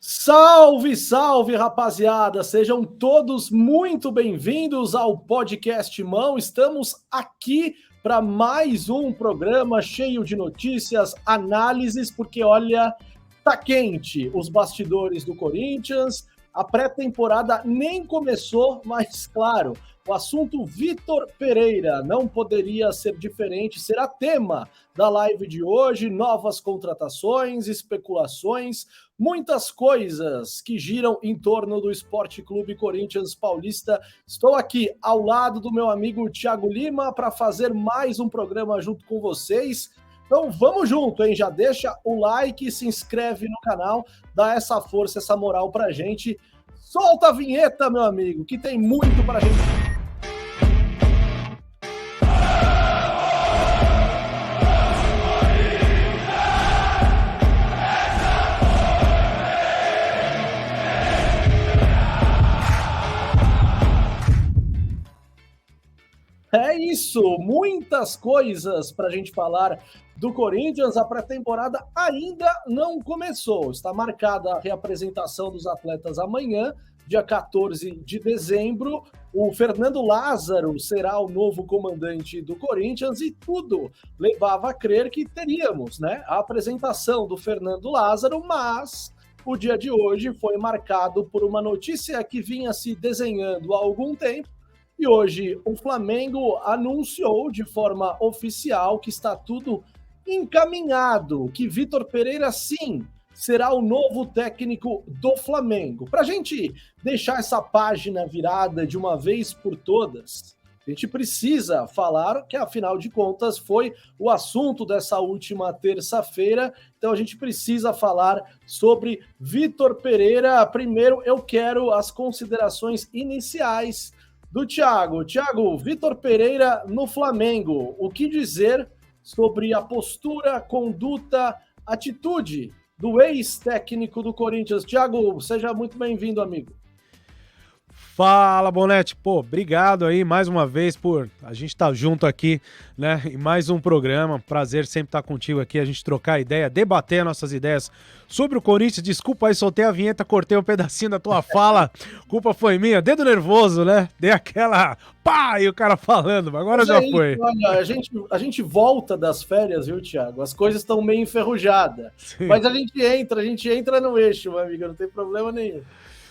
Salve, salve, rapaziada! Sejam todos muito bem-vindos ao Podcast Mão. Estamos aqui para mais um programa cheio de notícias, análises, porque olha, tá quente os bastidores do Corinthians. A pré-temporada nem começou, mas claro, o assunto Vitor Pereira não poderia ser diferente, será tema da live de hoje, novas contratações, especulações, muitas coisas que giram em torno do Esporte Clube Corinthians Paulista. Estou aqui ao lado do meu amigo Thiago Lima para fazer mais um programa junto com vocês. Então vamos junto, hein? Já deixa o like, se inscreve no canal, dá essa força, essa moral pra gente. Solta a vinheta, meu amigo, que tem muito pra gente. É isso, muitas coisas para a gente falar do Corinthians. A pré-temporada ainda não começou. Está marcada a reapresentação dos atletas amanhã, dia 14 de dezembro. O Fernando Lázaro será o novo comandante do Corinthians e tudo levava a crer que teríamos, né, a apresentação do Fernando Lázaro, mas o dia de hoje foi marcado por uma notícia que vinha se desenhando há algum tempo. E hoje o Flamengo anunciou de forma oficial que está tudo encaminhado, que Vitor Pereira, sim, será o novo técnico do Flamengo. Para a gente deixar essa página virada de uma vez por todas, a gente precisa falar que, afinal de contas, foi o assunto dessa última terça-feira. Então a gente precisa falar sobre Vitor Pereira. Primeiro, eu quero as considerações iniciais do Thiago. Thiago, Vitor Pereira no Flamengo. O que dizer sobre a postura, conduta, atitude do ex-técnico do Corinthians? Thiago, seja muito bem-vindo, amigo. Fala, Bonetti. Pô, obrigado aí mais uma vez por a gente estar junto aqui, né, em mais um programa. Prazer sempre estar contigo aqui, a gente trocar ideia, debater nossas ideias sobre o Corinthians. Desculpa aí, soltei a vinheta, cortei um pedacinho da tua fala, culpa foi minha, dedo nervoso, né? Dei aquela pá, e o cara falando, mas agora já foi. Olha, a gente volta das férias, viu, Thiago? As coisas estão meio enferrujadas, mas a gente entra no eixo, meu amigo, não tem problema nenhum.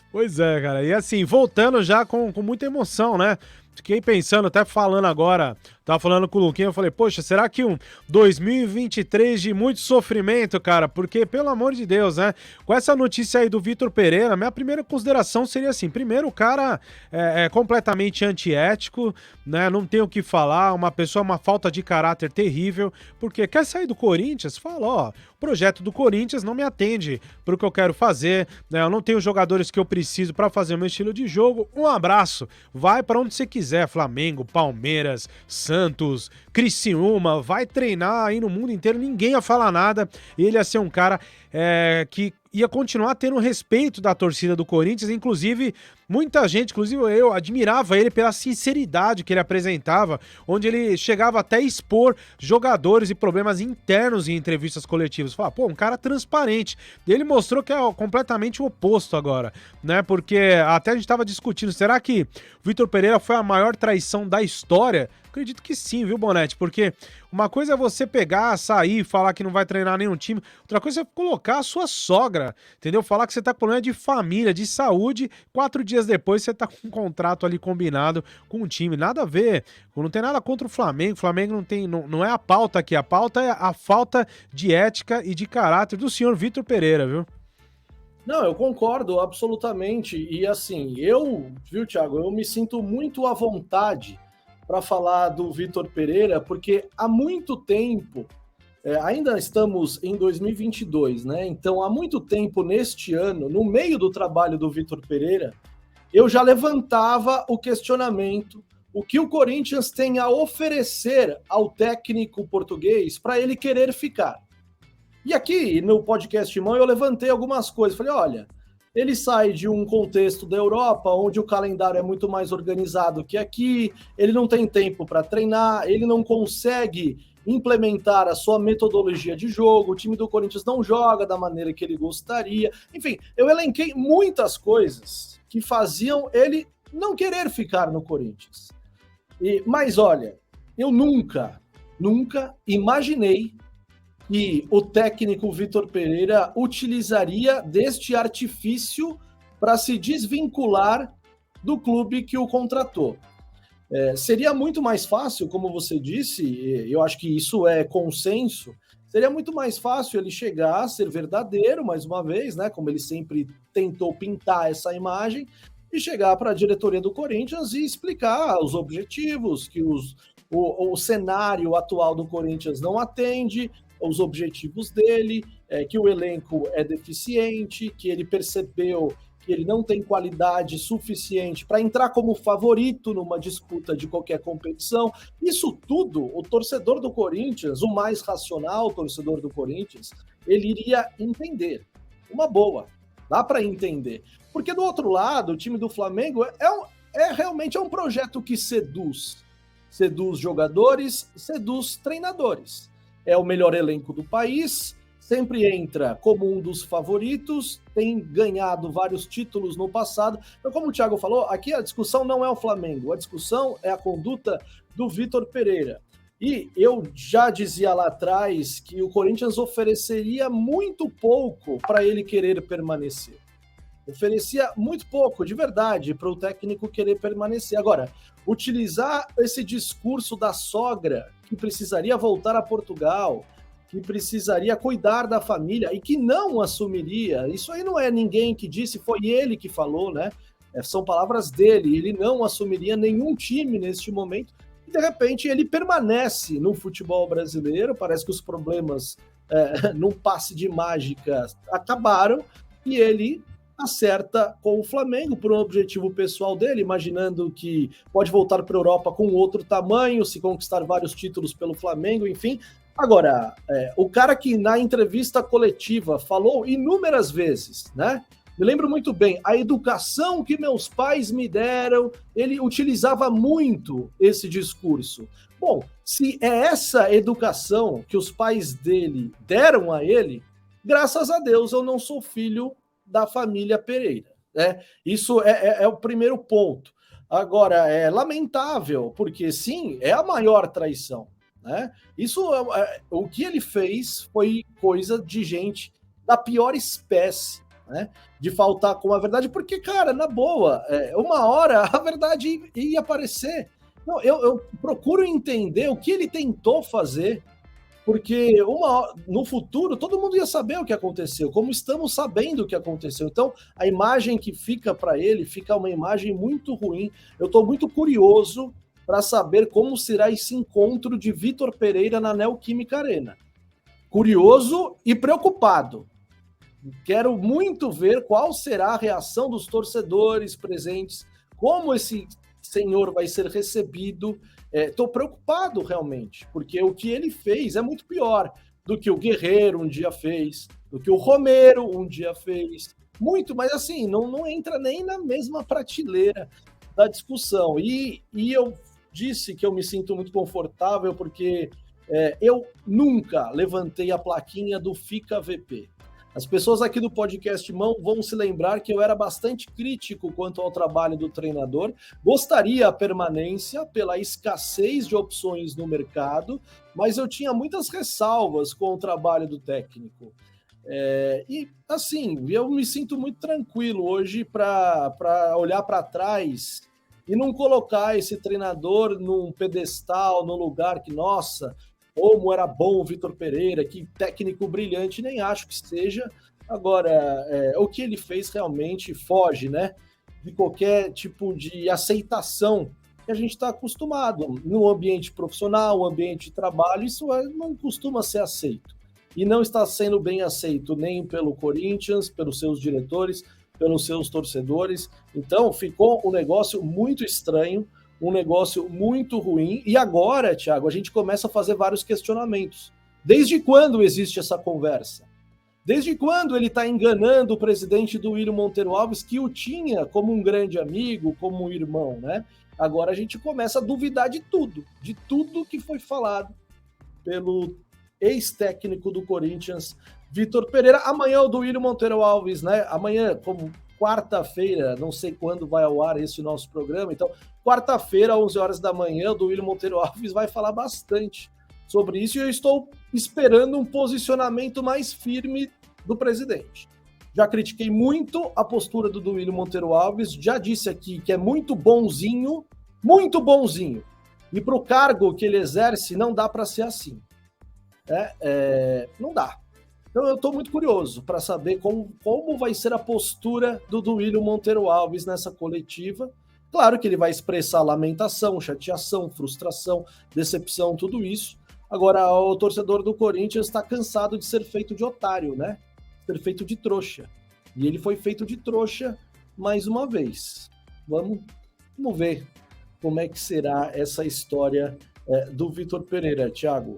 Pois é, cara. E assim, voltando já com muita emoção, né? Fiquei pensando, até falando agora, tava falando com o Luquinha, eu falei, poxa, será que um 2023 de muito sofrimento, cara? Porque, pelo amor de Deus, né? Com essa notícia aí do Vitor Pereira, minha primeira consideração seria assim, primeiro, o cara é completamente antiético, né? Não tem o que falar, uma pessoa, uma falta de caráter terrível, porque quer sair do Corinthians? Fala, ó, o projeto do Corinthians não me atende pro que eu quero fazer, né? Eu não tenho jogadores que eu preciso para fazer o meu estilo de jogo. Um abraço, vai para onde você quiser, Flamengo, Palmeiras, Santos, Criciúma, vai treinar aí no mundo inteiro, ninguém ia falar nada, ele ia ser um cara que ia continuar tendo respeito da torcida do Corinthians, inclusive muita gente, inclusive eu, admirava ele pela sinceridade que ele apresentava, onde ele chegava até a expor jogadores e problemas internos em entrevistas coletivas. Fala, pô, um cara transparente. E ele mostrou que é completamente o oposto agora, né? Porque até a gente estava discutindo, será que o Vitor Pereira foi a maior traição da história? Acredito que sim, viu, Bonetti? Porque uma coisa é você pegar, sair, falar que não vai treinar nenhum time, outra coisa é colocar a sua sogra, entendeu? Falar que você tá com problema de família, de saúde, 4 dias depois você tá com um contrato ali combinado com um time, nada a ver, não tem nada contra o Flamengo não é a pauta aqui, a pauta é a falta de ética e de caráter do senhor Vitor Pereira, viu? Não, eu concordo absolutamente, e assim, viu, Thiago, eu me sinto muito à vontade para falar do Vitor Pereira, porque há muito tempo, ainda estamos em 2022, né? Então, há muito tempo neste ano, no meio do trabalho do Vitor Pereira, eu já levantava o questionamento, o que o Corinthians tem a oferecer ao técnico português para ele querer ficar. E aqui, no podcast Mão, eu levantei algumas coisas, falei, olha, ele sai de um contexto da Europa, onde o calendário é muito mais organizado que aqui, ele não tem tempo para treinar, ele não consegue implementar a sua metodologia de jogo, o time do Corinthians não joga da maneira que ele gostaria. Enfim, eu elenquei muitas coisas que faziam ele não querer ficar no Corinthians. Mas olha, eu nunca imaginei que o técnico Vitor Pereira utilizaria deste artifício para se desvincular do clube que o contratou. Seria muito mais fácil, como você disse, eu acho que isso é consenso, seria muito mais fácil ele chegar, ser verdadeiro, mais uma vez, né, como ele sempre tentou pintar essa imagem, e chegar para a diretoria do Corinthians e explicar os objetivos, que o cenário atual do Corinthians não atende os objetivos dele, que o elenco é deficiente, que ele percebeu que ele não tem qualidade suficiente para entrar como favorito numa disputa de qualquer competição. Isso tudo, o torcedor do Corinthians, o mais racional torcedor do Corinthians, ele iria entender. Uma boa, dá para entender. Porque do outro lado, o time do Flamengo realmente um projeto que seduz jogadores, seduz treinadores. É o melhor elenco do país, sempre entra como um dos favoritos, tem ganhado vários títulos no passado. Então, como o Thiago falou, aqui a discussão não é o Flamengo, a discussão é a conduta do Vitor Pereira. E eu já dizia lá atrás que o Corinthians ofereceria muito pouco para ele querer permanecer. Oferecia muito pouco, de verdade, para o técnico querer permanecer. Agora, utilizar esse discurso da sogra, que precisaria voltar a Portugal, que precisaria cuidar da família e que não assumiria, isso aí não é ninguém que disse, foi ele que falou, né? São palavras dele, ele não assumiria nenhum time neste momento, e de repente ele permanece no futebol brasileiro, parece que os problemas num passe de mágica acabaram, e ele acerta com o Flamengo por um objetivo pessoal dele, imaginando que pode voltar para a Europa com outro tamanho, se conquistar vários títulos pelo Flamengo, enfim. Agora, o cara que na entrevista coletiva falou inúmeras vezes, né? Me lembro muito bem, a educação que meus pais me deram, ele utilizava muito esse discurso. Bom, se é essa educação que os pais dele deram a ele, graças a Deus eu não sou filho da família Pereira, né? Isso é o primeiro ponto. Agora, é lamentável, porque sim, é a maior traição, né? Isso, o que ele fez foi coisa de gente da pior espécie, né? De faltar com a verdade, porque, cara, na boa, uma hora a verdade ia aparecer. Não, eu procuro entender o que ele tentou fazer, porque no futuro todo mundo ia saber o que aconteceu, como estamos sabendo o que aconteceu. Então, a imagem que fica para ele fica uma imagem muito ruim. Eu estou muito curioso para saber como será esse encontro de Vitor Pereira na Neoquímica Arena. Curioso e preocupado. Quero muito ver qual será a reação dos torcedores presentes, como esse senhor vai ser recebido. Estou preocupado realmente, porque o que ele fez é muito pior do que o Guerreiro um dia fez, do que o Romero um dia fez. Muito, mas assim, não entra nem na mesma prateleira da discussão. E eu disse que eu me sinto muito confortável porque eu nunca levantei a plaquinha do Fica VP. As pessoas aqui do podcast vão se lembrar que eu era bastante crítico quanto ao trabalho do treinador, gostaria a permanência pela escassez de opções no mercado, mas eu tinha muitas ressalvas com o trabalho do técnico. E, assim, eu me sinto muito tranquilo hoje para olhar para trás e não colocar esse treinador num pedestal, num lugar que, nossa, como era bom o Vitor Pereira, que técnico brilhante, nem acho que seja. Agora, o que ele fez realmente foge, né, de qualquer tipo de aceitação que a gente está acostumado. No ambiente profissional, no ambiente de trabalho, isso não costuma ser aceito. E não está sendo bem aceito nem pelo Corinthians, pelos seus diretores, pelos seus torcedores. Então, ficou um negócio muito estranho, um negócio muito ruim. E agora, Thiago, a gente começa a fazer vários questionamentos. Desde quando existe essa conversa? Desde quando ele está enganando o presidente do William Monteiro Alves, que o tinha como um grande amigo, como um irmão, né? Agora a gente começa a duvidar de tudo que foi falado pelo ex-técnico do Corinthians, Vitor Pereira. Amanhã o Duílio Monteiro Alves, né? Amanhã, como quarta-feira, não sei quando vai ao ar esse nosso programa, então, quarta-feira, 11 horas da manhã, o Duílio Monteiro Alves vai falar bastante sobre isso e eu estou esperando um posicionamento mais firme do presidente. Já critiquei muito a postura do Duílio Monteiro Alves, já disse aqui que é muito bonzinho, e para o cargo que ele exerce não dá para ser assim. Não dá. Então eu estou muito curioso para saber como vai ser a postura do Duílio Monteiro Alves nessa coletiva. Claro que ele vai expressar lamentação, chateação, frustração, decepção, tudo isso. Agora, o torcedor do Corinthians está cansado de ser feito de otário, né? Ser feito de trouxa. E ele foi feito de trouxa mais uma vez. Vamos ver como é que será essa história do Vitor Pereira, Thiago.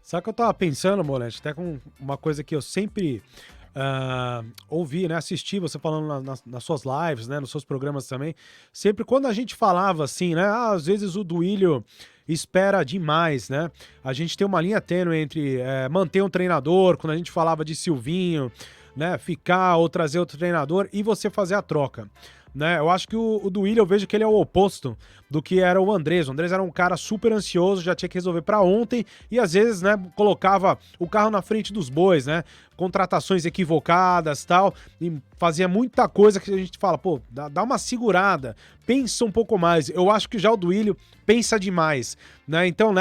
Sabe o que eu tava pensando, Moleque? Até com uma coisa que eu sempre ouvi, né? Assisti você falando nas suas lives, né? Nos seus programas também. Sempre quando a gente falava assim, né? Às vezes o Duílio espera demais, né? A gente tem uma linha tênue entre manter um treinador, quando a gente falava de Silvinho, né? Ficar ou trazer outro treinador e você fazer a troca. Né? Eu acho que o Duílio, eu vejo que ele é o oposto do que era o Andrés. O Andrés era um cara super ansioso, já tinha que resolver para ontem e às vezes, né, colocava o carro na frente dos bois, né? Contratações equivocadas, tal, e fazia muita coisa que a gente fala, pô, dá uma segurada, pensa um pouco mais. Eu acho que já o Duílio pensa demais, né? Então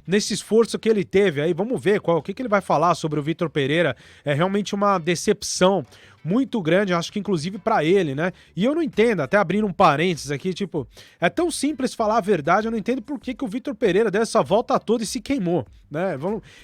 nesse esforço que ele teve, aí vamos ver o que ele vai falar sobre o Vitor Pereira. É realmente uma decepção muito grande, acho que inclusive pra ele, né? E eu não entendo, até abrindo um parênteses aqui, tipo, é tão simples falar a verdade, eu não entendo por que o Vitor Pereira deu essa volta toda e se queimou, né?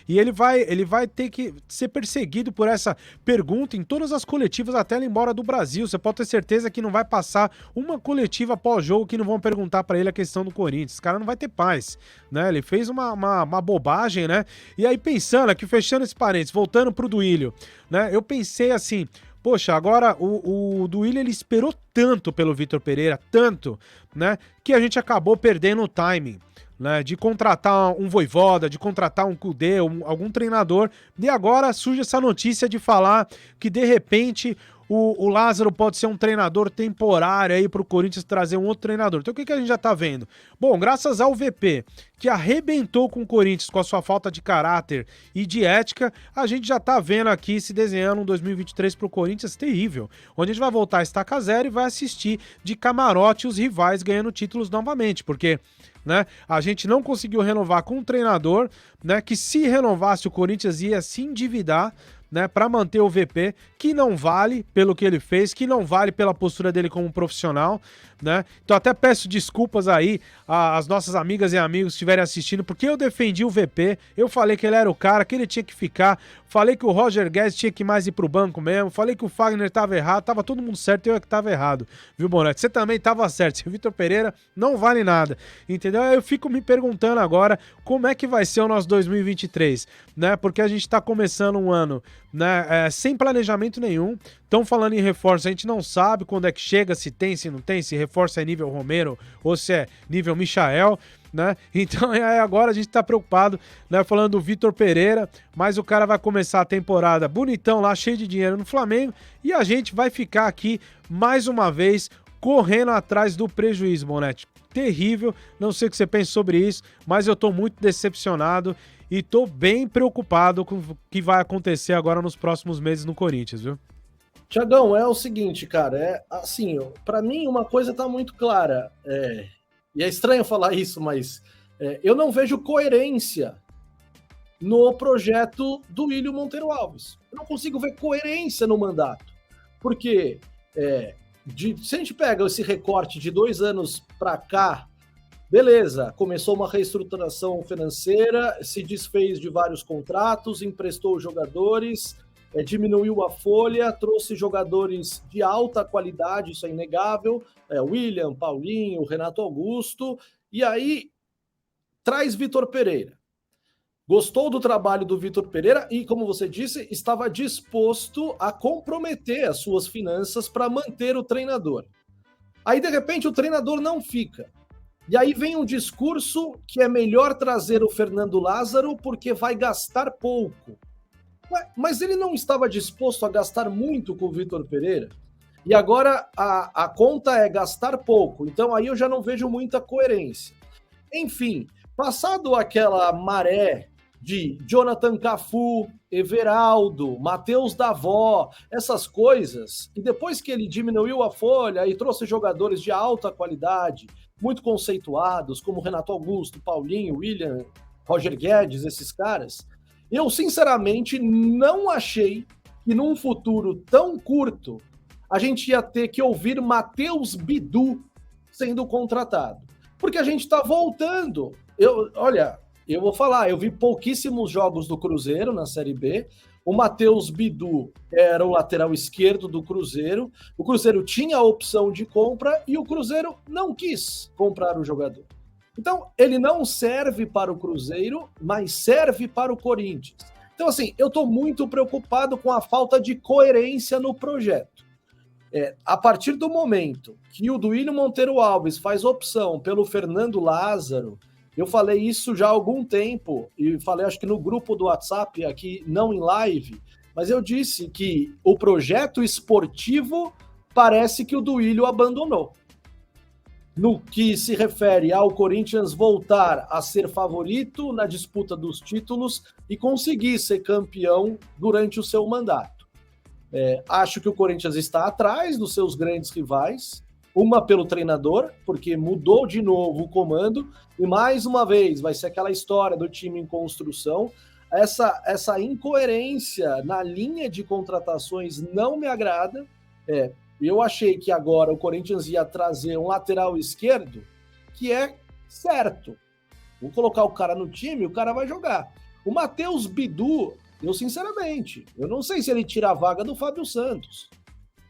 E ele vai ter que ser perseguido por essa pergunta em todas as coletivas até ele ir embora do Brasil. Você pode ter certeza que não vai passar uma coletiva pós-jogo que não vão perguntar pra ele a questão do Corinthians. Esse cara não vai ter paz, né? Ele fez uma bobagem, né? E aí pensando aqui, fechando esse parênteses, voltando pro Duílio, né? Eu pensei assim, poxa, agora o Duílio ele esperou tanto pelo Vitor Pereira, tanto, né, que a gente acabou perdendo o timing, né, de contratar um Vojvoda, de contratar um Kudê, algum treinador, e agora surge essa notícia de falar que de repente o Lázaro pode ser um treinador temporário aí pro Corinthians trazer um outro treinador. Então o que a gente já tá vendo? Bom, graças ao VP, que arrebentou com o Corinthians com a sua falta de caráter e de ética, a gente já tá vendo aqui se desenhando um 2023 pro Corinthians terrível, onde a gente vai voltar a estaca zero e vai assistir de camarote os rivais ganhando títulos novamente, porque, né, a gente não conseguiu renovar com um treinador, né, que se renovasse o Corinthians ia se endividar, né, para manter o VP, que não vale pelo que ele fez, que não vale pela postura dele como profissional, né? Então até peço desculpas aí às nossas amigas e amigos que estiverem assistindo, porque eu defendi o VP, eu falei que ele era o cara, que ele tinha que ficar, falei que o Roger Guedes tinha que mais ir pro banco mesmo, falei que o Fagner tava errado, tava todo mundo certo e eu é que tava errado, viu, Bonetti? Você também tava certo, o Vitor Pereira não vale nada, entendeu? Eu fico me perguntando agora como é que vai ser o nosso 2023, né? Porque a gente tá começando um ano, né, sem planejamento nenhum. Estão falando em reforço, a gente não sabe quando é que chega, se tem, se não tem, se reforço é nível Romero ou se é nível Michael, né? Então agora a gente tá preocupado, né, falando do Vitor Pereira, mas o cara vai começar a temporada bonitão lá, cheio de dinheiro no Flamengo, e a gente vai ficar aqui mais uma vez correndo atrás do prejuízo, Bonetti. Terrível, não sei o que você pensa sobre isso, mas eu tô muito decepcionado e tô bem preocupado com o que vai acontecer agora nos próximos meses no Corinthians, viu? Tiagão, é o seguinte, cara, assim, para mim uma coisa tá muito clara, e é estranho falar isso, mas eu não vejo coerência no projeto do Duílio Monteiro Alves. Eu não consigo ver coerência no mandato, porque se a gente pega esse recorte de 2 anos para cá, beleza, começou uma reestruturação financeira, se desfez de vários contratos, emprestou jogadores, diminuiu a folha, trouxe jogadores de alta qualidade, isso é inegável, William, Paulinho, Renato Augusto, e aí traz Vitor Pereira. Gostou do trabalho do Vitor Pereira e, como você disse, estava disposto a comprometer as suas finanças para manter o treinador. Aí, de repente, o treinador não fica. E aí vem um discurso que é melhor trazer o Fernando Lázaro porque vai gastar pouco. Mas ele não estava disposto a gastar muito com o Vitor Pereira? E agora a conta é gastar pouco. Então aí eu já não vejo muita coerência. Enfim, passado aquela maré de Jonathan Cafu, Everaldo, Matheus Davó, essas coisas, e depois que ele diminuiu a folha e trouxe jogadores de alta qualidade, muito conceituados, como Renato Augusto, Paulinho, William, Roger Guedes, esses caras, eu sinceramente não achei que num futuro tão curto a gente ia ter que ouvir Matheus Bidu sendo contratado. Porque a gente está voltando. Eu vou falar, eu vi pouquíssimos jogos do Cruzeiro na Série B. O Matheus Bidu era o lateral esquerdo do Cruzeiro. O Cruzeiro tinha a opção de compra e o Cruzeiro não quis comprar o jogador. Então, ele não serve para o Cruzeiro, mas serve para o Corinthians. Então, assim, eu estou muito preocupado com a falta de coerência no projeto. A partir do momento que o Duílio Monteiro Alves faz opção pelo Fernando Lázaro, eu falei isso já há algum tempo, e falei acho que no grupo do WhatsApp, aqui não em live, mas eu disse que o projeto esportivo parece que o Duílio abandonou. No que se refere ao Corinthians voltar a ser favorito na disputa dos títulos e conseguir ser campeão durante o seu mandato. Acho que o Corinthians está atrás dos seus grandes rivais, uma pelo treinador, porque mudou de novo o comando, e mais uma vez vai ser aquela história do time em construção. Essa incoerência na linha de contratações não me agrada. Eu achei que agora o Corinthians ia trazer um lateral esquerdo, que é certo. Vou colocar o cara no time, o cara vai jogar. O Matheus Bidu, eu sinceramente, eu não sei se ele tira a vaga do Fábio Santos.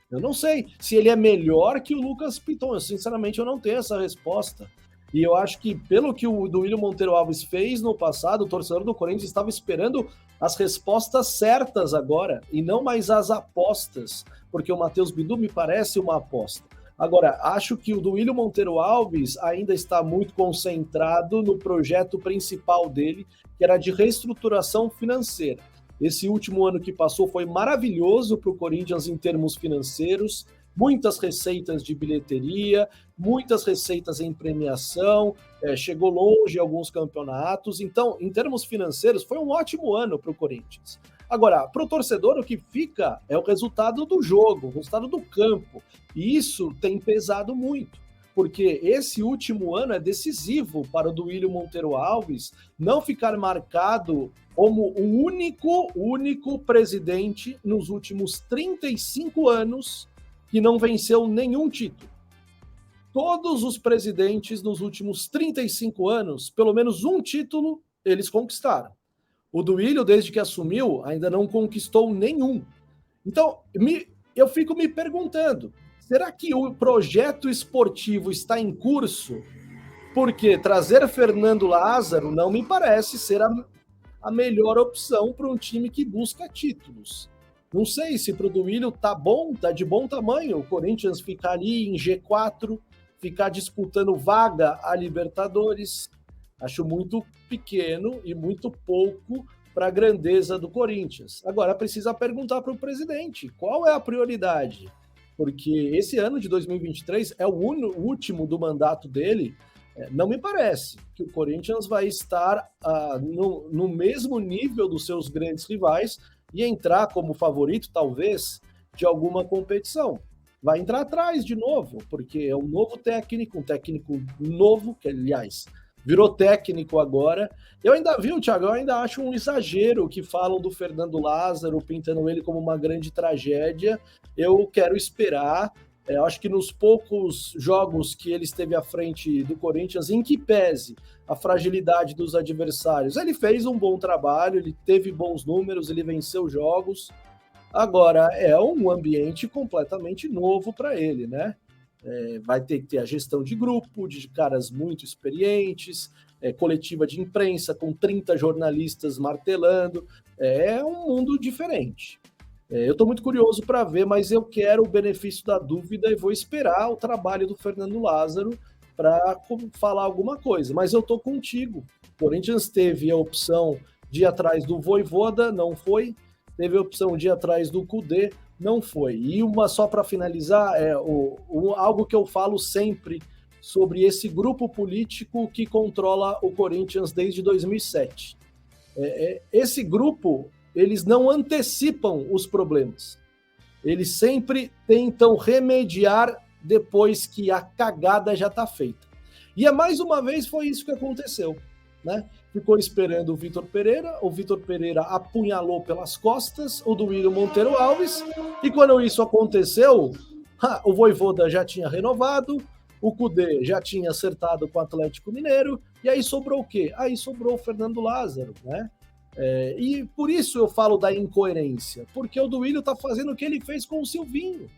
Eu não sei se ele é melhor que o Lucas Piton. Sinceramente, eu não tenho essa resposta. E eu acho que, pelo que o Duílio Monteiro Alves fez no passado, o torcedor do Corinthians estava esperando as respostas certas agora, e não mais as apostas, porque o Matheus Bidu me parece uma aposta. Agora, acho que o Duílio Monteiro Alves ainda está muito concentrado no projeto principal dele, que era de reestruturação financeira. Esse último ano que passou foi maravilhoso para o Corinthians em termos financeiros, muitas receitas de bilheteria, muitas receitas em premiação, chegou longe em alguns campeonatos. Então, em termos financeiros, foi um ótimo ano para o Corinthians. Agora, para o torcedor, o que fica é o resultado do jogo, o resultado do campo. E isso tem pesado muito, porque esse último ano é decisivo para o Duílio Monteiro Alves não ficar marcado como o único presidente nos últimos 35 anos que não venceu nenhum título. Todos os presidentes nos últimos 35 anos, pelo menos um título, eles conquistaram. O Duílio, desde que assumiu, ainda não conquistou nenhum. Então, eu fico me perguntando, será que o projeto esportivo está em curso? Porque trazer Fernando Lázaro não me parece ser a melhor opção para um time que busca títulos. Não sei se para o Duílio tá de bom tamanho o Corinthians ficar ali em G4, ficar disputando vaga a Libertadores. Acho muito pequeno e muito pouco para a grandeza do Corinthians. Agora precisa perguntar para o presidente qual é a prioridade, porque esse ano de 2023 é o último do mandato dele. Não me parece que o Corinthians vai estar no mesmo nível dos seus grandes rivais e entrar como favorito, talvez, de alguma competição. Vai entrar atrás de novo, porque é um novo técnico, um técnico novo, que, aliás, virou técnico agora. Eu ainda vi, Thiago, eu ainda acho um exagero que falam do Fernando Lázaro, pintando ele como uma grande tragédia. Eu quero esperar. Eu acho que nos poucos jogos que ele esteve à frente do Corinthians, em que pese a fragilidade dos adversários, ele fez um bom trabalho, ele teve bons números, ele venceu jogos. Agora, é um ambiente completamente novo para ele, né? Vai ter que ter a gestão de grupo, de caras muito experientes, coletiva de imprensa com 30 jornalistas martelando. É um mundo diferente. Eu estou muito curioso para ver, mas eu quero o benefício da dúvida e vou esperar o trabalho do Fernando Lázaro, para falar alguma coisa, mas eu tô contigo. O Corinthians teve a opção de ir atrás do Vojvoda, não foi. Teve a opção de ir atrás do Kudê, não foi. E uma só para finalizar, algo que eu falo sempre sobre esse grupo político que controla o Corinthians desde 2007. Esse grupo, eles não antecipam os problemas. Eles sempre tentam remediar depois que a cagada já está feita. E mais uma vez foi isso que aconteceu, né? Ficou esperando o Vitor Pereira apunhalou pelas costas o Duílio Monteiro Alves, e quando isso aconteceu, o Vojvoda já tinha renovado, o Kudê já tinha acertado com o Atlético Mineiro, e aí sobrou o quê? Aí sobrou o Fernando Lázaro, né? E por isso eu falo da incoerência, porque o Duílio está fazendo o que ele fez com o Silvinho.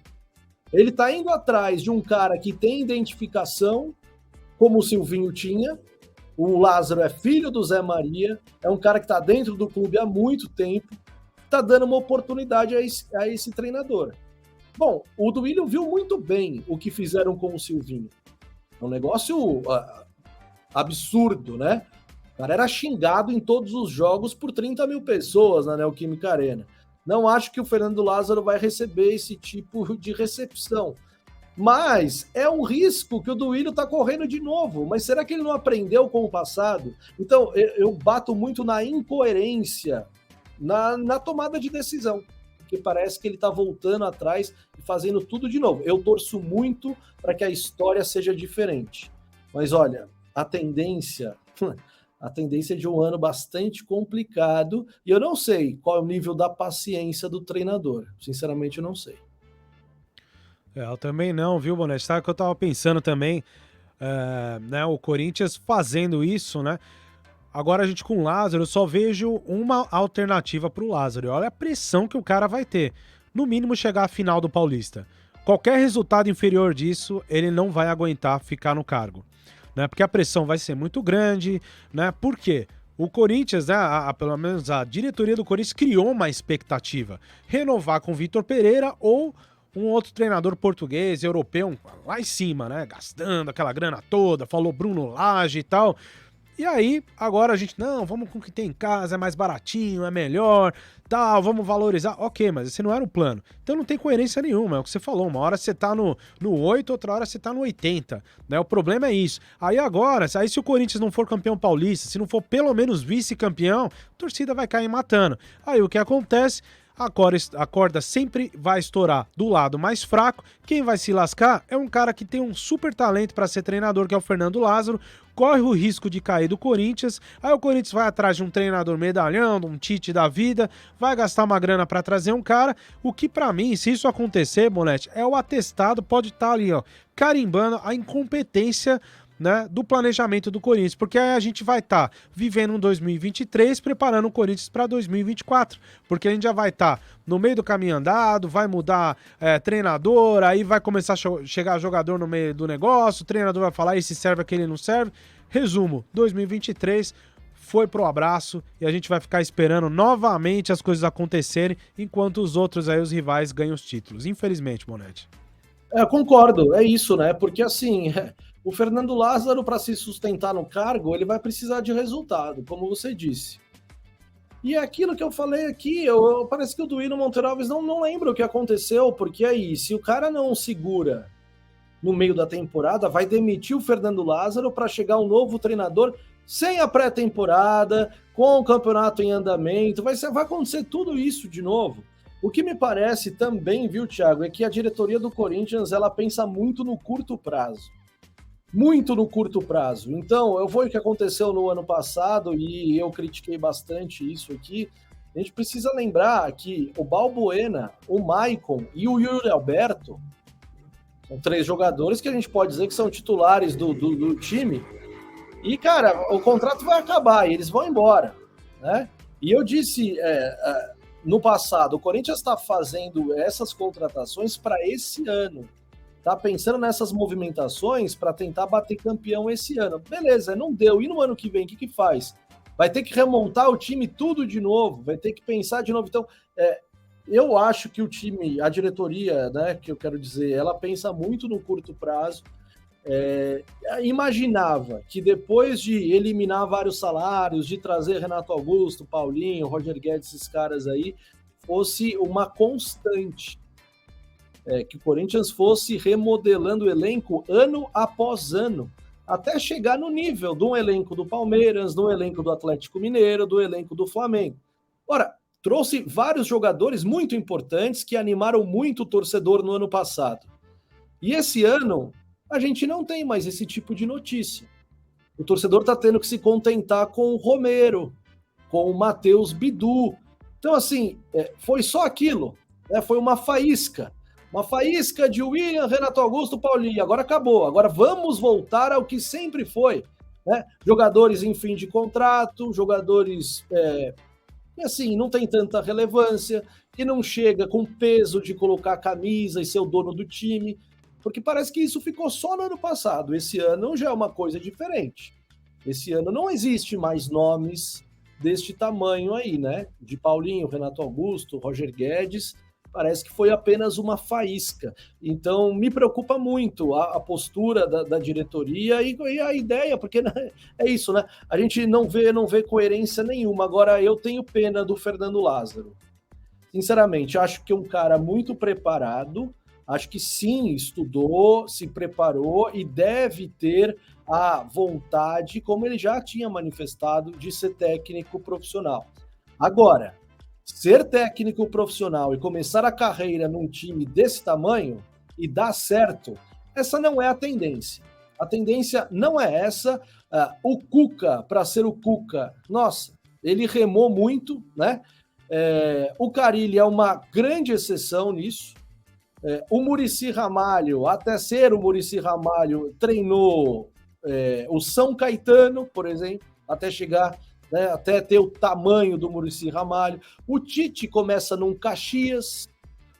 Ele está indo atrás de um cara que tem identificação, como o Silvinho tinha. O Lázaro é filho do Zé Maria, é um cara que está dentro do clube há muito tempo, está dando uma oportunidade a esse treinador. Bom, o Duílio viu muito bem o que fizeram com o Silvinho. É um negócio absurdo, né? O cara era xingado em todos os jogos por 30 mil pessoas na Neoquímica Arena. Não acho que o Fernando Lázaro vai receber esse tipo de recepção. Mas é um risco que o Duílio está correndo de novo. Mas será que ele não aprendeu com o passado? Então, eu bato muito na incoerência, na tomada de decisão. Porque parece que ele está voltando atrás e fazendo tudo de novo. Eu torço muito para que a história seja diferente. Mas olha, a tendência é de um ano bastante complicado, e eu não sei qual é o nível da paciência do treinador. Sinceramente, eu não sei. Eu também não, viu, Bonetti? Sabe o que eu tava pensando também, né, o Corinthians fazendo isso, né? Agora a gente com o Lázaro, eu só vejo uma alternativa pro Lázaro. E olha a pressão que o cara vai ter. No mínimo chegar à final do Paulista. Qualquer resultado inferior disso, ele não vai aguentar ficar no cargo. Né, porque a pressão vai ser muito grande, né? Por quê? O Corinthians, né, pelo menos a diretoria do Corinthians criou uma expectativa. Renovar com o Vitor Pereira ou um outro treinador português, europeu, lá em cima, né? Gastando aquela grana toda, falou Bruno Lage e tal. E aí, agora a gente, não, vamos com o que tem em casa, é mais baratinho, é melhor, tal, vamos valorizar. Ok, mas esse não era o plano. Então não tem coerência nenhuma, é o que você falou. Uma hora você tá no 8, outra hora você tá no 80, né? O problema é isso. Aí agora, se o Corinthians não for campeão paulista, se não for pelo menos vice-campeão, a torcida vai cair matando. Aí o que acontece? A corda sempre vai estourar do lado mais fraco. Quem vai se lascar é um cara que tem um super talento para ser treinador, que é o Fernando Lázaro. Corre o risco de cair do Corinthians. Aí o Corinthians vai atrás de um treinador medalhão, de um Tite da vida, vai gastar uma grana para trazer um cara. O que para mim, se isso acontecer, Bonetti, é o atestado, pode estar ali, ó, carimbando a incompetência, né, do planejamento do Corinthians, porque aí a gente vai estar vivendo um 2023 preparando o Corinthians para 2024, porque a gente já vai estar no meio do caminho andado, vai mudar treinador, aí vai começar a chegar jogador no meio do negócio, o treinador vai falar esse serve, aquele não serve. Resumo, 2023 foi pro abraço e a gente vai ficar esperando novamente as coisas acontecerem enquanto os outros aí, os rivais, ganham os títulos, infelizmente, Bonetti. Eu concordo, é isso, né? Porque assim, o Fernando Lázaro, para se sustentar no cargo, ele vai precisar de resultado, como você disse. E é aquilo que eu falei aqui, parece que o Duílio Monteiro Alves não lembra o que aconteceu, porque aí, se o cara não segura no meio da temporada, vai demitir o Fernando Lázaro para chegar um novo treinador sem a pré-temporada, com o campeonato em andamento, vai acontecer tudo isso de novo. O que me parece também, viu, Thiago, é que a diretoria do Corinthians, ela pensa muito no curto prazo. Muito no curto prazo. Então, eu vou o que aconteceu no ano passado, e eu critiquei bastante isso aqui. A gente precisa lembrar que o Balbuena, o Maicon e o Yuri Alberto são 3 jogadores que a gente pode dizer que são titulares do time. E, cara, o contrato vai acabar e eles vão embora, né? E eu disse no passado, o Corinthians está fazendo essas contratações para esse ano. Tá pensando nessas movimentações para tentar bater campeão esse ano. Beleza, não deu. E no ano que vem, o que faz? Vai ter que remontar o time tudo de novo, vai ter que pensar de novo. Então, eu acho que o time, a diretoria, né, que eu quero dizer, ela pensa muito no curto prazo. imaginava que depois de eliminar vários salários, de trazer Renato Augusto, Paulinho, Roger Guedes, esses caras aí, fosse uma constante. Que o Corinthians fosse remodelando o elenco ano após ano, até chegar no nível de um elenco do Palmeiras, do elenco do Atlético Mineiro, do elenco do Flamengo. Ora, trouxe vários jogadores muito importantes que animaram muito o torcedor no ano passado. E esse ano, a gente não tem mais esse tipo de notícia. O torcedor está tendo que se contentar com o Romero, com o Matheus Bidu. Então, assim, foi só aquilo, né? Foi uma faísca de William, Renato Augusto, Paulinho. Agora acabou. Agora vamos voltar ao que sempre foi, né? Jogadores em fim de contrato, jogadores que assim não tem tanta relevância, que não chega com peso de colocar a camisa e ser o dono do time, porque parece que isso ficou só no ano passado. Esse ano já é uma coisa diferente. Esse ano não existe mais nomes deste tamanho aí, né? De Paulinho, Renato Augusto, Roger Guedes. Parece que foi apenas uma faísca. Então, me preocupa muito a postura da diretoria e a ideia, porque é isso, né? A gente não vê coerência nenhuma. Agora, eu tenho pena do Fernando Lázaro. Sinceramente, acho que é um cara muito preparado, acho que sim, estudou, se preparou e deve ter a vontade, como ele já tinha manifestado, de ser técnico profissional. Agora, ser técnico profissional e começar a carreira num time desse tamanho e dar certo, essa não é a tendência. A tendência não é essa. O Cuca, para ser o Cuca, nossa, ele remou muito, né? O Carille é uma grande exceção nisso. O Muricy Ramalho, até ser o Muricy Ramalho, treinou o São Caetano, por exemplo, até chegar... né, até ter o tamanho do Muricy Ramalho. O Tite começa num Caxias,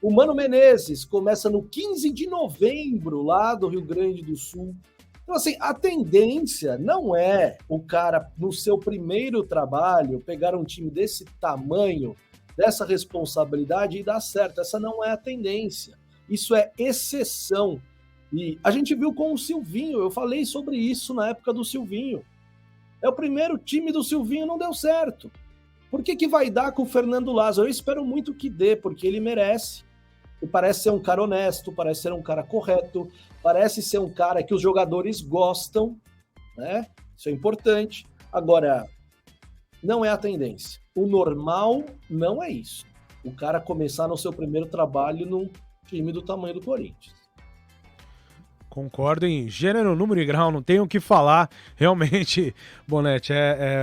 o Mano Menezes começa no 15 de novembro, lá do Rio Grande do Sul. Então, assim, a tendência não é o cara, no seu primeiro trabalho, pegar um time desse tamanho, dessa responsabilidade e dar certo. Essa não é a tendência. Isso é exceção. E a gente viu com o Silvinho, eu falei sobre isso na época do Silvinho. É o primeiro time do Silvinho, não deu certo. Por que vai dar com o Fernando Lázaro? Eu espero muito que dê, porque ele merece. Ele parece ser um cara honesto, parece ser um cara correto, parece ser um cara que os jogadores gostam, né? Isso é importante. Agora, não é a tendência. O normal não é isso. O cara começar no seu primeiro trabalho num time do tamanho do Corinthians. Concordo em gênero, número e grau, não tenho o que falar. Realmente, Bonetti,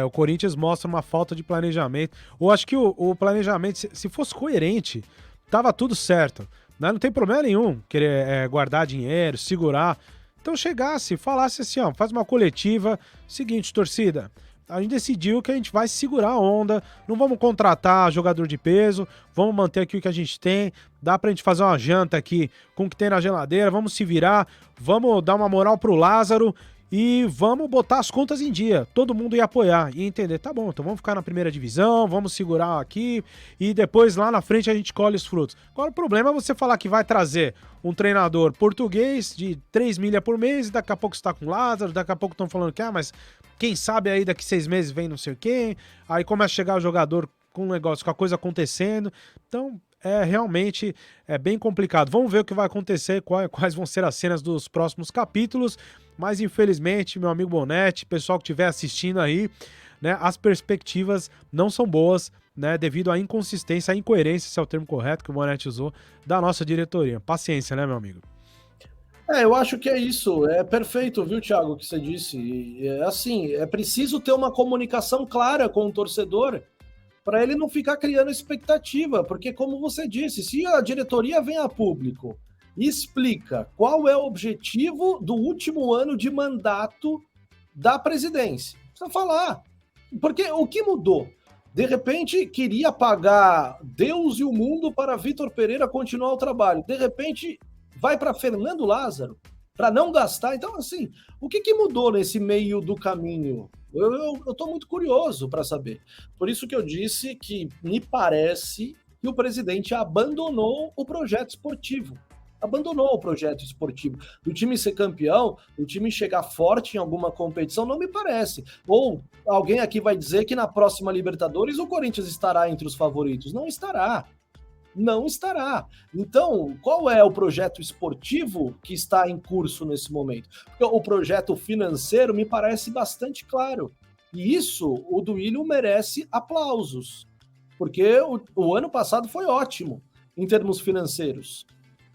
o Corinthians mostra uma falta de planejamento. Eu acho que o planejamento, se fosse coerente, tava tudo certo. Né? Não tem problema nenhum querer guardar dinheiro, segurar. Então chegasse, falasse assim, ó, faz uma coletiva, seguinte, torcida, a gente decidiu que a gente vai segurar a onda, não vamos contratar jogador de peso, vamos manter aqui o que a gente tem, dá pra gente fazer uma janta aqui com o que tem na geladeira, vamos se virar, vamos dar uma moral pro Lázaro e vamos botar as contas em dia. Todo mundo ia apoiar e entender, tá bom, então vamos ficar na primeira divisão, vamos segurar aqui e depois lá na frente a gente colhe os frutos. Agora o problema é você falar que vai trazer um treinador português de 3 milhas por mês e daqui a pouco você tá com o Lázaro, daqui a pouco estão falando que, mas quem sabe aí daqui 6 meses vem não sei quem, aí começa a chegar o jogador com um negócio, com a coisa acontecendo. Então, realmente bem complicado. Vamos ver o que vai acontecer, quais vão ser as cenas dos próximos capítulos, mas infelizmente, meu amigo Bonetti, pessoal que estiver assistindo aí, né, as perspectivas não são boas, né, devido à inconsistência, à incoerência, se é o termo correto que o Bonetti usou, da nossa diretoria. Paciência, né, meu amigo? Eu acho que é isso. É perfeito, viu, Thiago, o que você disse. Assim, é preciso ter uma comunicação clara com o torcedor para ele não ficar criando expectativa, porque, como você disse, se a diretoria vem a público e explica qual é o objetivo do último ano de mandato da presidência, precisa falar. Porque o que mudou? De repente, queria pagar Deus e o mundo para Vitor Pereira continuar o trabalho. De repente, vai para Fernando Lázaro para não gastar. Então, assim, o que mudou nesse meio do caminho? Eu estou muito curioso para saber. Por isso que eu disse que me parece que o presidente abandonou o projeto esportivo. abandonou o projeto esportivo. Do time ser campeão, o time chegar forte em alguma competição, não me parece. Ou alguém aqui vai dizer que na próxima Libertadores o Corinthians estará entre os favoritos. Não estará. Não estará. Então, qual é o projeto esportivo que está em curso nesse momento? Porque o projeto financeiro me parece bastante claro. E isso, o Duílio merece aplausos. Porque o ano passado foi ótimo em termos financeiros.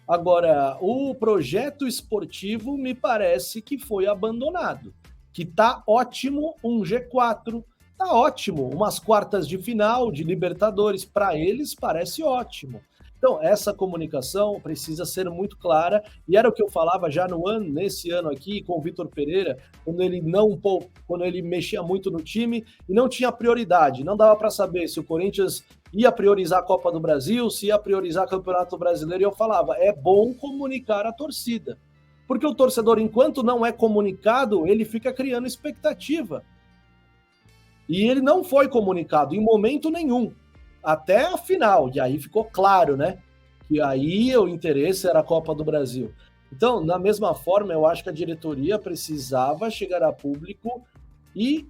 Agora, o projeto esportivo me parece que foi abandonado. Que tá ótimo um G4, tá ótimo umas quartas de final de Libertadores, para eles parece ótimo. Então, essa comunicação precisa ser muito clara, e era o que eu falava já nesse ano aqui com o Vitor Pereira, quando ele mexia muito no time e não tinha prioridade, não dava para saber se o Corinthians ia priorizar a Copa do Brasil, se ia priorizar o Campeonato Brasileiro, e eu falava, é bom comunicar a torcida. Porque o torcedor, enquanto não é comunicado, ele fica criando expectativa. E ele não foi comunicado em momento nenhum, até a final. E aí ficou claro, né? Que aí o interesse era a Copa do Brasil. Então, da mesma forma, eu acho que a diretoria precisava chegar a público e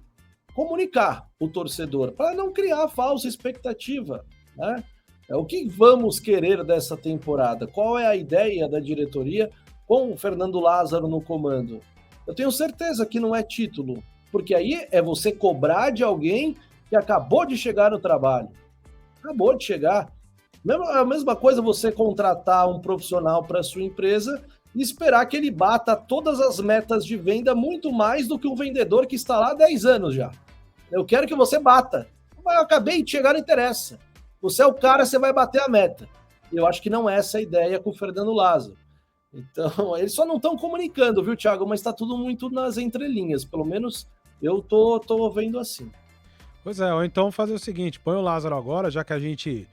comunicar o torcedor, para não criar falsa expectativa, né? O que vamos querer dessa temporada? Qual é a ideia da diretoria com o Fernando Lázaro no comando? Eu tenho certeza que não é título, porque aí é você cobrar de alguém que acabou de chegar no trabalho. Acabou de chegar. A mesma coisa você contratar um profissional para sua empresa e esperar que ele bata todas as metas de venda muito mais do que um vendedor que está lá há 10 anos já. Eu quero que você bata. Eu acabei de chegar, não interessa. Você é o cara, você vai bater a meta. Eu acho que não é essa a ideia com o Fernando Lázaro. Então, eles só não estão comunicando, viu, Thiago? Mas está tudo muito nas entrelinhas. Pelo menos eu tô vendo assim. Pois é, ou então fazer o seguinte, põe o Lázaro agora, já que a gente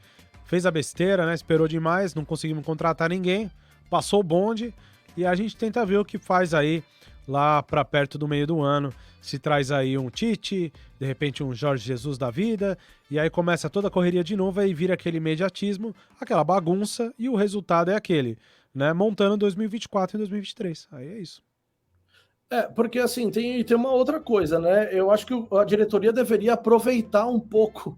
fez a besteira, né? Esperou demais, não conseguimos contratar ninguém, passou o bonde, e a gente tenta ver o que faz aí lá para perto do meio do ano. Se traz aí um Tite, de repente um Jorge Jesus da vida, e aí começa toda a correria de novo, aí vira aquele imediatismo, aquela bagunça, e o resultado é aquele, né? Montando 2024 e 2023. Aí é isso. Porque assim, tem uma outra coisa, né? Eu acho que a diretoria deveria aproveitar um pouco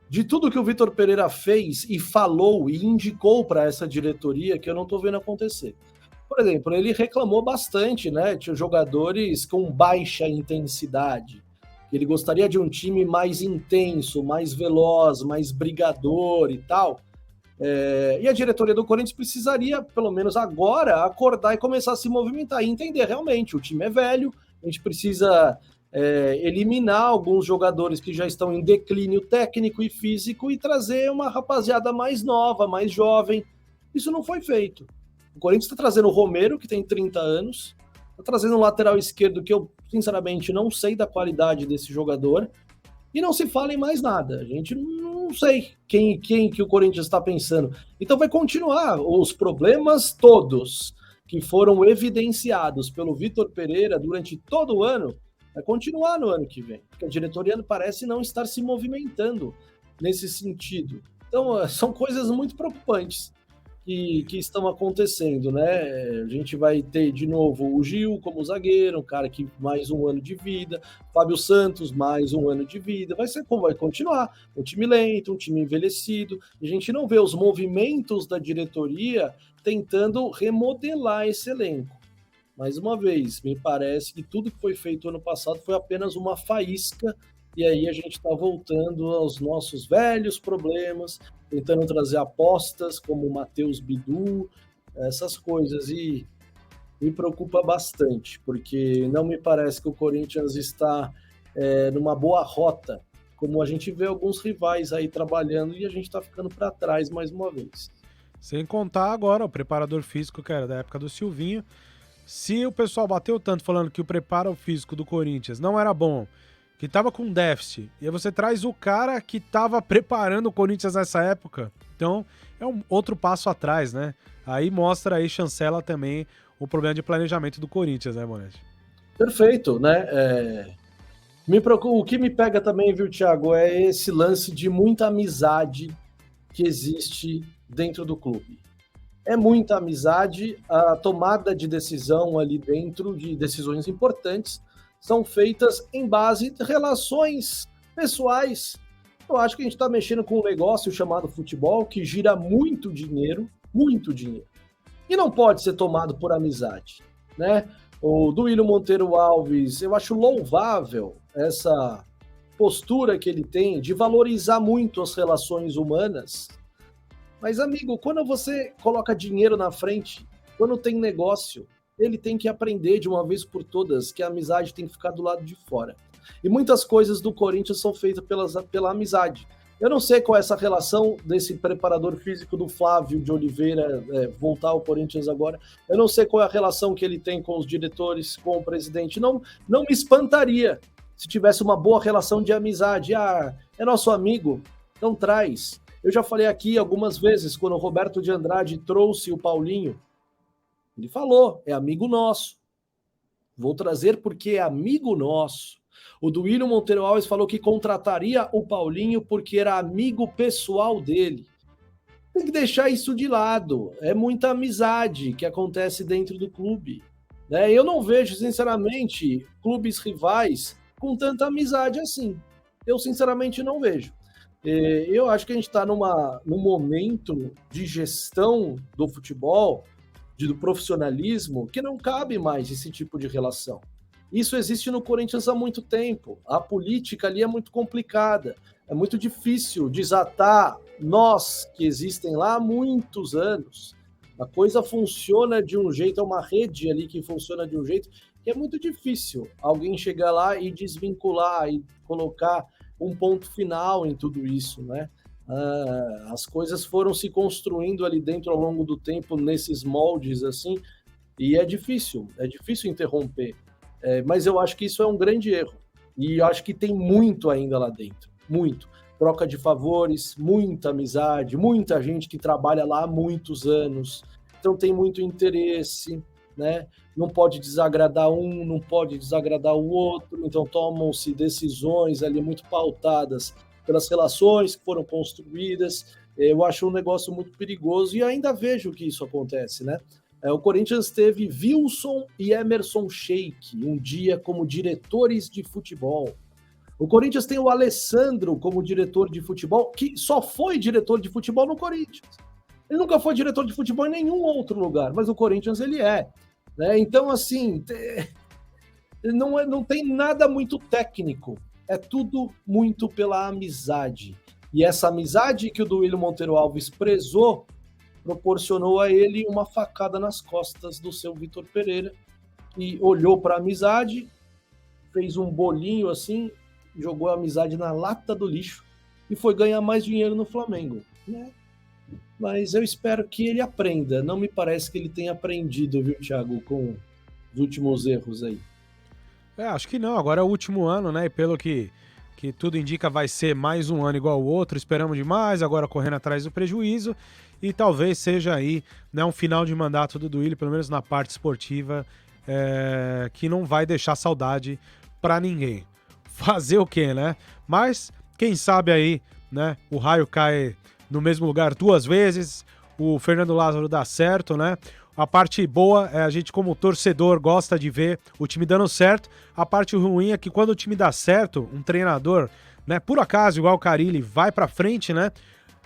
de tudo que o Vitor Pereira fez e falou e indicou para essa diretoria, que eu não estou vendo acontecer. Por exemplo, ele reclamou bastante, né? Tinha jogadores com baixa intensidade. Ele gostaria de um time mais intenso, mais veloz, mais brigador e tal. E a diretoria do Corinthians precisaria, pelo menos agora, acordar e começar a se movimentar e entender realmente, o time é velho, a gente precisa eliminar alguns jogadores que já estão em declínio técnico e físico e trazer uma rapaziada mais nova, mais jovem. Isso não foi feito. O Corinthians está trazendo o Romero, que tem 30 anos, está trazendo um lateral esquerdo que eu, sinceramente, não sei da qualidade desse jogador, e não se fala em mais nada. A gente não sei quem que o Corinthians está pensando. Então vai continuar os problemas todos que foram evidenciados pelo Vitor Pereira durante todo o ano, vai continuar no ano que vem, porque a diretoria parece não estar se movimentando nesse sentido. Então são coisas muito preocupantes que estão acontecendo, né? A gente vai ter de novo o Gil como zagueiro, um cara que mais um ano de vida, Fábio Santos mais um ano de vida, vai continuar, um time lento, um time envelhecido, a gente não vê os movimentos da diretoria tentando remodelar esse elenco. Mais uma vez, me parece que tudo que foi feito ano passado foi apenas uma faísca, e aí a gente está voltando aos nossos velhos problemas, tentando trazer apostas como o Matheus Bidu, essas coisas, e me preocupa bastante, porque não me parece que o Corinthians está numa boa rota, como a gente vê alguns rivais aí trabalhando e a gente está ficando para trás mais uma vez. Sem contar agora o preparador físico, que era da época do Silvinho. Se o pessoal bateu tanto falando que o preparo físico do Corinthians não era bom, que tava com déficit, e aí você traz o cara que tava preparando o Corinthians nessa época, então é um outro passo atrás, né? Aí mostra aí, chancela também o problema de planejamento do Corinthians, né, Monetti? Perfeito, né? O que me pega também, viu, Thiago, é esse lance de muita amizade que existe dentro do clube. É muita amizade, a tomada de decisão ali dentro, de decisões importantes, são feitas em base de relações pessoais. Eu acho que a gente está mexendo com um negócio chamado futebol que gira muito dinheiro, e não pode ser tomado por amizade, né? O Duílio Monteiro Alves, eu acho louvável essa postura que ele tem de valorizar muito as relações humanas. Mas, amigo, quando você coloca dinheiro na frente, quando tem negócio, ele tem que aprender de uma vez por todas que a amizade tem que ficar do lado de fora. E muitas coisas do Corinthians são feitas pela amizade. Eu não sei qual é essa relação desse preparador físico do Flávio de Oliveira voltar ao Corinthians agora. Eu não sei qual é a relação que ele tem com os diretores, com o presidente. Não me espantaria se tivesse uma boa relação de amizade. Ah, é nosso amigo, então traz. Eu já falei aqui algumas vezes, quando o Roberto de Andrade trouxe o Paulinho, ele falou, é amigo nosso. Vou trazer porque é amigo nosso. O Duílio Monteiro Alves falou que contrataria o Paulinho porque era amigo pessoal dele. Tem que deixar isso de lado. É muita amizade que acontece dentro do clube. Né? Eu não vejo, sinceramente, clubes rivais com tanta amizade assim. Eu, sinceramente, não vejo. Eu acho que a gente está num momento de gestão do futebol, do profissionalismo, que não cabe mais esse tipo de relação. Isso existe no Corinthians há muito tempo. A política ali é muito complicada. É muito difícil desatar nós que existem lá há muitos anos. A coisa funciona de um jeito, é uma rede ali que funciona de um jeito que é muito difícil alguém chegar lá e desvincular e colocar um ponto final em tudo isso, né? As coisas foram se construindo ali dentro ao longo do tempo, nesses moldes, assim, e é difícil interromper. Mas eu acho que isso é um grande erro. E eu acho que tem muito ainda lá dentro, muito. Troca de favores, muita amizade, muita gente que trabalha lá há muitos anos, então tem muito interesse, né? Não pode desagradar um, não pode desagradar o outro, então tomam-se decisões ali muito pautadas pelas relações que foram construídas. Eu acho um negócio muito perigoso e ainda vejo que isso acontece, né? O Corinthians teve Wilson e Emerson Sheik um dia como diretores de futebol. O Corinthians tem o Alessandro como diretor de futebol, que só foi diretor de futebol no Corinthians. Ele nunca foi diretor de futebol em nenhum outro lugar, mas o Corinthians ele é. Né? Então, assim, não tem nada muito técnico. É tudo muito pela amizade. E essa amizade que o Duílio Monteiro Alves prezou proporcionou a ele uma facada nas costas do seu Vitor Pereira, que olhou para a amizade, fez um bolinho assim, jogou a amizade na lata do lixo e foi ganhar mais dinheiro no Flamengo. Né? Mas eu espero que ele aprenda. Não me parece que ele tenha aprendido, viu, Thiago, com os últimos erros aí. Acho que não. Agora é o último ano, né? E pelo que tudo indica, vai ser mais um ano igual ao outro. Esperamos demais, agora correndo atrás do prejuízo. E talvez seja aí, né, um final de mandato do Duílio, pelo menos na parte esportiva, que não vai deixar saudade para ninguém. Fazer o quê, né? Mas, quem sabe aí, né, o raio cai no mesmo lugar 2 vezes, o Fernando Lázaro dá certo, né? A parte boa é a gente, como torcedor, gosta de ver o time dando certo. A parte ruim é que quando o time dá certo, um treinador, né, por acaso, igual o Carille, vai pra frente, né?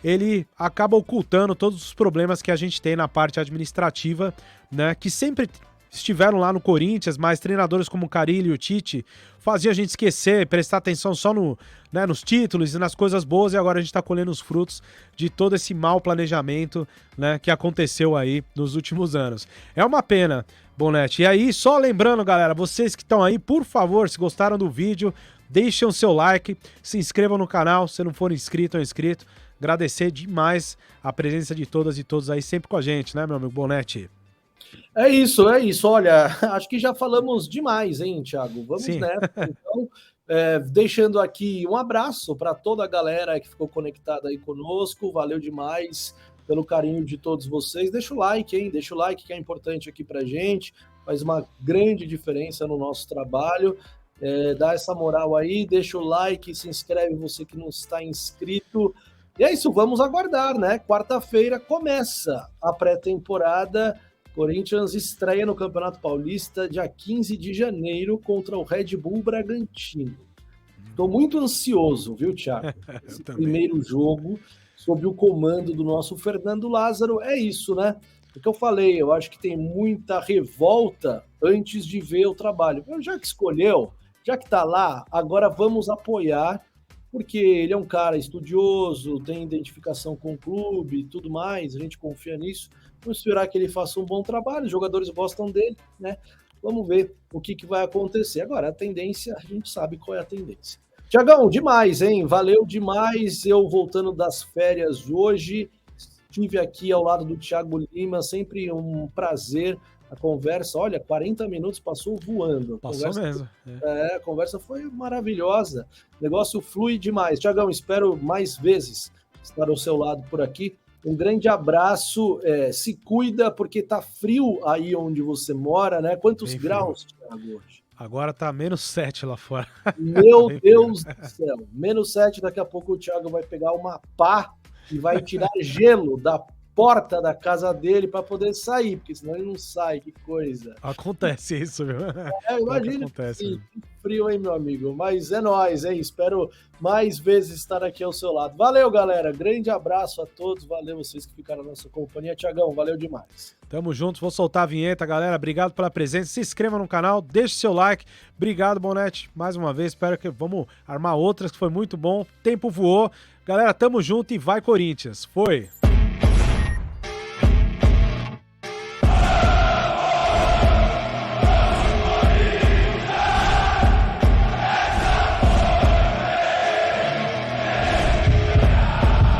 Ele acaba ocultando todos os problemas que a gente tem na parte administrativa, né? Que sempre estiveram lá no Corinthians, mas treinadores como o Carille e o Tite faziam a gente esquecer, prestar atenção só nos títulos e nas coisas boas, e agora a gente está colhendo os frutos de todo esse mau planejamento, né, que aconteceu aí nos últimos anos. É uma pena, Bonetti. E aí, só lembrando, galera, vocês que estão aí, por favor, se gostaram do vídeo, deixem o seu like, se inscrevam no canal, se não for inscrito ou inscrito. Agradecer demais a presença de todas e todos aí sempre com a gente, né, meu amigo Bonetti? É isso. Olha, acho que já falamos demais, hein, Thiago? Vamos Sim. nessa. Então, deixando aqui um abraço para toda a galera que ficou conectada aí conosco. Valeu demais pelo carinho de todos vocês. Deixa o like, hein? Deixa o like que é importante aqui para gente. Faz uma grande diferença no nosso trabalho. Dá essa moral aí, deixa o like, se inscreve você que não está inscrito. E é isso, vamos aguardar, né? Quarta-feira começa a pré-temporada. Corinthians estreia no Campeonato Paulista dia 15 de janeiro contra o Red Bull Bragantino. Estou muito ansioso, viu, Thiago? Esse primeiro jogo, sob o comando do nosso Fernando Lázaro, é isso, né? O que eu falei, eu acho que tem muita revolta antes de ver o trabalho. Já que escolheu, já que está lá, agora vamos apoiar, porque ele é um cara estudioso, tem identificação com o clube e tudo mais, a gente confia nisso. Vamos esperar que ele faça um bom trabalho, os jogadores gostam dele, né? Vamos ver o que vai acontecer. Agora, a tendência, a gente sabe qual é a tendência. Tiagão, demais, hein? Valeu demais. Eu voltando das férias hoje, estive aqui ao lado do Thiago Lima, sempre um prazer a conversa. Olha, 40 minutos passou voando. Passou mesmo. A conversa foi maravilhosa. O negócio flui demais. Tiagão, espero mais vezes estar ao seu lado por aqui. Um grande abraço, se cuida, porque tá frio aí onde você mora, né? Quantos Bem graus, Thiago, hoje? Agora tá -7 lá fora. Meu Deus do céu, -7, daqui a pouco o Thiago vai pegar uma pá e vai tirar gelo da porta da casa dele para poder sair, porque senão ele não sai, que coisa. Acontece isso, viu? Imagina que frio, hein, meu amigo? Mas é nóis, hein? Espero mais vezes estar aqui ao seu lado. Valeu, galera. Grande abraço a todos. Valeu vocês que ficaram na nossa companhia. Tiagão, valeu demais. Tamo junto. Vou soltar a vinheta, galera. Obrigado pela presença. Se inscreva no canal, deixe seu like. Obrigado, Bonetti, mais uma vez. Espero que vamos armar outras, que foi muito bom. Tempo voou. Galera, tamo junto e vai Corinthians. Foi!